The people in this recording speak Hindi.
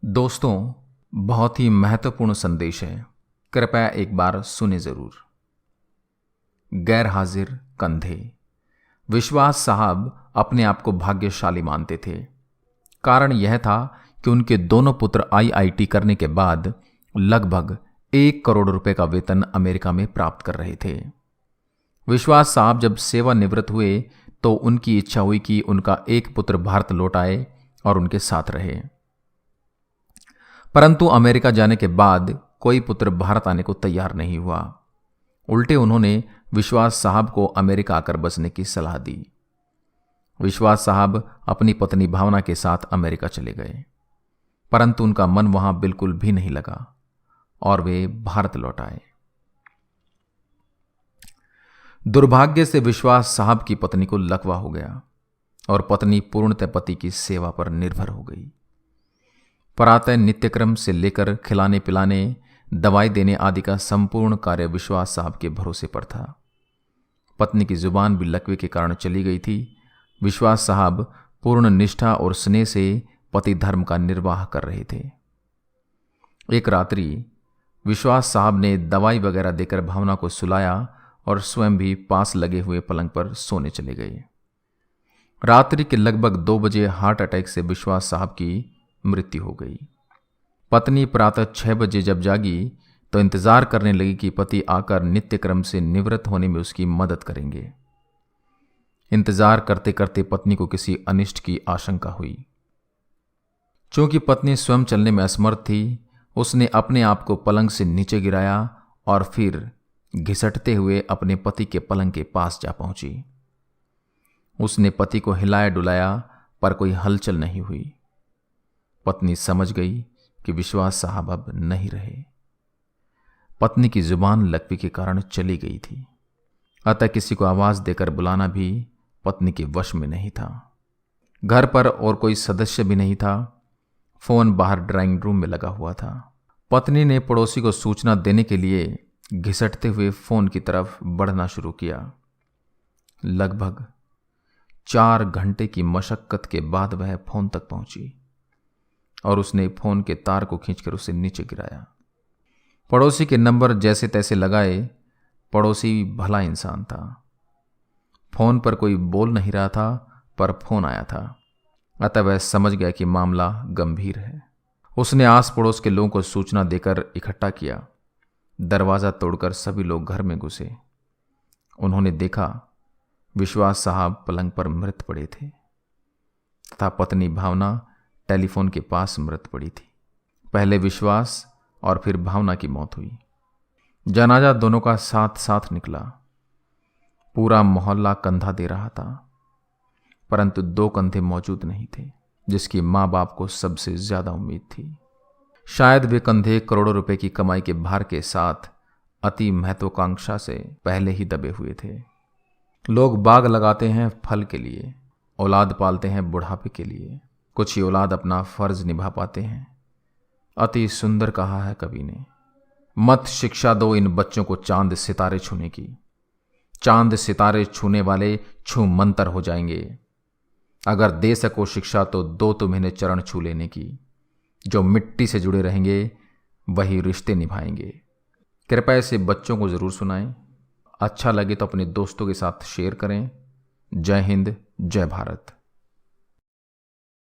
दोस्तों, बहुत ही महत्वपूर्ण संदेश है, कृपया एक बार सुने जरूर। गैर हाजिर कंधे। विश्वास साहब अपने आप को भाग्यशाली मानते थे। कारण यह था कि उनके दोनों पुत्र आईआईटी करने के बाद लगभग 1 करोड़ रुपए का वेतन अमेरिका में प्राप्त कर रहे थे। विश्वास साहब जब सेवानिवृत्त हुए तो उनकी इच्छा हुई कि उनका एक पुत्र भारत लौट आए और उनके साथ रहे। परंतु अमेरिका जाने के बाद कोई पुत्र भारत आने को तैयार नहीं हुआ। उल्टे उन्होंने विश्वास साहब को अमेरिका आकर बसने की सलाह दी। विश्वास साहब अपनी पत्नी भावना के साथ अमेरिका चले गए, परंतु उनका मन वहां बिल्कुल भी नहीं लगा और वे भारत लौट आए। दुर्भाग्य से विश्वास साहब की पत्नी को लकवा हो गया और पत्नी पूर्णतः पति की सेवा पर निर्भर हो गई। प्रातः नित्यक्रम से लेकर खिलाने पिलाने, दवाई देने आदि का संपूर्ण कार्य विश्वास साहब के भरोसे पर था। पत्नी की जुबान भी लकवे के कारण चली गई थी। विश्वास साहब पूर्ण निष्ठा और स्नेह से पति धर्म का निर्वाह कर रहे थे। एक रात्रि विश्वास साहब ने दवाई वगैरह देकर भावना को सुलाया और स्वयं भी पास लगे हुए पलंग पर सोने चले गए। रात्रि के लगभग 2 बजे हार्ट अटैक से विश्वास साहब की मृत्यु हो गई। पत्नी प्रातः 6 बजे जब जागी तो इंतजार करने लगी कि पति आकर नित्यक्रम से निवृत्त होने में उसकी मदद करेंगे। इंतजार करते करते पत्नी को किसी अनिष्ट की आशंका हुई। चूंकि पत्नी स्वयं चलने में असमर्थ थी, उसने अपने आप को पलंग से नीचे गिराया और फिर घिसटते हुए अपने पति के पलंग के पास जा पहुंची। उसने पति को हिलाया डुलाया पर कोई हलचल नहीं हुई। पत्नी समझ गई कि विश्वास साहब अब नहीं रहे। पत्नी की जुबान लकवे के कारण चली गई थी, अतः किसी को आवाज देकर बुलाना भी पत्नी के वश में नहीं था। घर पर और कोई सदस्य भी नहीं था। फोन बाहर ड्राइंग रूम में लगा हुआ था। पत्नी ने पड़ोसी को सूचना देने के लिए घिसटते हुए फोन की तरफ बढ़ना शुरू किया। लगभग 4 घंटे की मशक्कत के बाद वह फोन तक पहुंची और उसने फोन के तार को खींचकर उसे नीचे गिराया। पड़ोसी के नंबर जैसे तैसे लगाए। पड़ोसी भला इंसान था। फोन पर कोई बोल नहीं रहा था, पर फोन आया था, अतः वह समझ गया कि मामला गंभीर है। उसने आस पड़ोस के लोगों को सूचना देकर इकट्ठा किया। दरवाजा तोड़कर सभी लोग घर में घुसे। उन्होंने देखा विश्वास साहब पलंग पर मृत पड़े थे तथा पत्नी भावना टेलीफोन के पास मृत पड़ी थी। पहले विश्वास और फिर भावना की मौत हुई। जनाजा दोनों का साथ साथ निकला। पूरा मोहल्ला कंधा दे रहा था, परंतु 2 कंधे मौजूद नहीं थे जिसकी मां बाप को सबसे ज्यादा उम्मीद थी। शायद वे कंधे करोड़ों रुपए की कमाई के भार के साथ अति महत्वाकांक्षा से पहले ही दबे हुए थे। लोग बाग लगाते हैं फल के लिए, औलाद पालते हैं बुढ़ापे के लिए। कुछ ही औलाद अपना फर्ज निभा पाते हैं। अति सुंदर कहा है कवि ने, मत शिक्षा दो इन बच्चों को चांद सितारे छूने की। चांद सितारे छूने वाले छू मंतर हो जाएंगे। अगर दे सको शिक्षा तो दो तुम इन्हें चरण छू लेने की। जो मिट्टी से जुड़े रहेंगे वही रिश्ते निभाएंगे। कृपया इसे बच्चों को जरूर सुनाएं। अच्छा लगे तो अपने दोस्तों के साथ शेयर करें। जय हिंद, जय भारत।